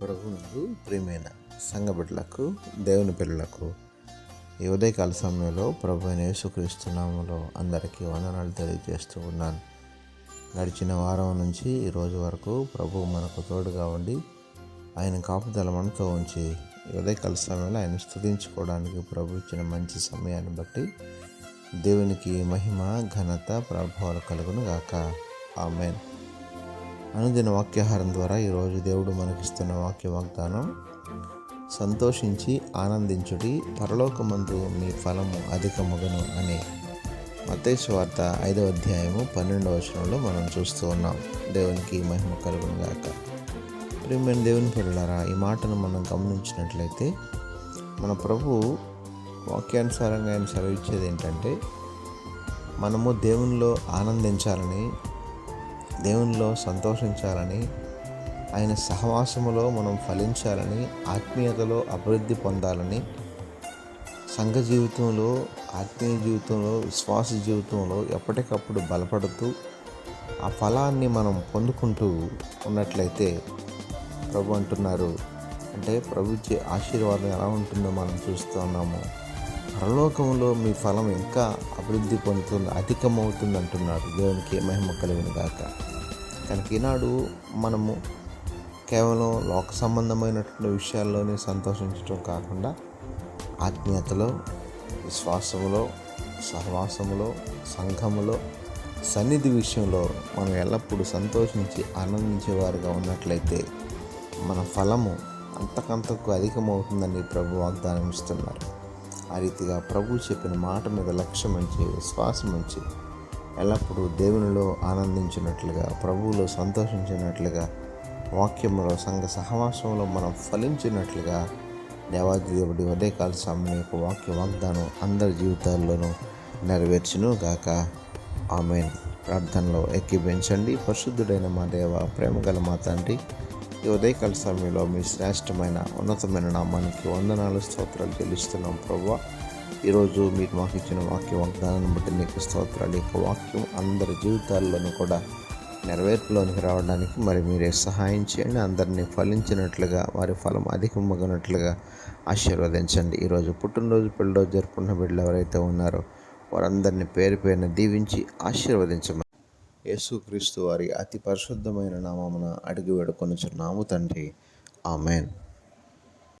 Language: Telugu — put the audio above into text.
ప్రభువునందు ప్రియమైన సంఘ బిడ్డలకు, దేవుని పిల్లలకు ఈ ఉదయకాల సమయంలో ప్రభు అయిన యేసుక్రీస్తు నామములో అందరికీ వందనాలు తెలియజేస్తూ ఉన్నాను. గడిచిన వారం నుంచి ఈ రోజు వరకు ప్రభువు మనకు తోడుగా ఉండి ఆయన కాపుదల మనతో ఉంచి ఈ ఉదయకాల సమయంలో ఆయన స్తుతించుకోవడానికి ప్రభు ఇచ్చిన మంచి సమయాన్ని బట్టి దేవునికి మహిమ, ఘనత, ప్రభావాలు కలుగును గాక. ఆమేన్. అనుదిన వాక్యాహారం ద్వారా ఈరోజు దేవుడు మనకిస్తున్న వాక్య వాగ్దానం, సంతోషించి ఆనందించుడి, పరలోకమందు మీ ఫలము అధికమగును అనే మత్తయి సువార్త 5వ అధ్యాయము 12వ వచనంలో మనం చూస్తూ ఉన్నాం. దేవునికి మహిమ కలుగును గాక. ప్రియమైన దేవుని పిల్లలారా, ఈ మాటను మనం గమనించినట్లయితే మన ప్రభు వాక్యానుసారంగా ఆయన సెలవిచ్చేది ఏంటంటే, మనము దేవునిలో ఆనందించాలని, దేవునిలో సంతోషించాలని, ఆయన సహవాసములో మనం ఫలించాలని, ఆత్మీయతలో అభివృద్ధి పొందాలని, సంఘ జీవితంలో, ఆత్మీయ జీవితంలో, విశ్వాస జీవితంలో ఎప్పటికప్పుడు బలపడుతూ ఆ ఫలాన్ని మనం పొందుకుంటూ ఉన్నట్లయితే ప్రభు అంటున్నారు, అంటే ప్రభు ఇచ్చే ఆశీర్వాదం ఎలా ఉంటుందో మనం చూస్తూ ఉన్నాము. పరలోకంలో మీ ఫలం ఇంకా అభివృద్ధి పొందుతుంది, అధికమవుతుంది అంటున్నాడు. దేవునికి మహిమ కలుగును గాక. కనుక ఈనాడు మనము కేవలం లోక సంబంధమైనటువంటి విషయాల్లోనే సంతోషించడం కాకుండా, ఆత్మీయతలో, విశ్వాసములో, సహవాసములో, సంఘములో, సన్నిధి విషయంలో మనం ఎల్లప్పుడూ సంతోషించి ఆనందించేవారుగా ఉన్నట్లయితే మన ఫలము అంతకంతకు అధికమవుతుందని ప్రభు వాగ్దానం ఇస్తున్నారు. ఆ రీతిగా ప్రభు చెప్పిన మాట మీద లక్ష్యం ఉంచి, విశ్వాసం ఉంచి, ఎల్లప్పుడూ దేవునిలో ఆనందించినట్లుగా, ప్రభువులో సంతోషించినట్లుగా, వాక్యంలో, సంఘ సహవాసంలో మనం ఫలించినట్లుగా దేవాది దేవుడి ఉదయకాల సమయం యొక్క వాక్య వాగ్దానం అందరి జీవితాల్లోనూ నెరవేర్చును గాక. ఆమేన్. ప్రార్థనలో ఏకీభవించండి. పరిశుద్ధుడైన మా దేవ, ప్రేమగల మా తండ్రి, ఈ ఉదయకాల సమయంలో మీ శ్రేష్టమైన ఉన్నతమైన నామానికి వందనాలు, స్తోత్రాలు చెల్లిస్తున్నాం ప్రభువా. ఈరోజు మీరు మాకు ఇచ్చిన వాక్య వాగ్దానాన్ని బట్టి నీకు స్తోత్రాలు. ఈ వాక్యం అందరి జీవితాల్లోనూ కూడా నెరవేర్పులోనికి రావడానికి మరి మీరే సహాయం చేయండి. అందరినీ ఫలించినట్లుగా, వారి ఫలం అధికమగినట్లుగా ఆశీర్వదించండి. ఈరోజు పుట్టినరోజు, పెళ్ళిరోజు జరుపుకున్న బిడ్డలు ఎవరైతే ఉన్నారో వారందరినీ పేరు పేరున దీవించి ఆశీర్వదించమని యేసుక్రీస్తు వారి అతి పరిశుద్ధమైన నామమున అడిగి వేడుకొనుచున్నాము తండ్రి. ఆమేన్.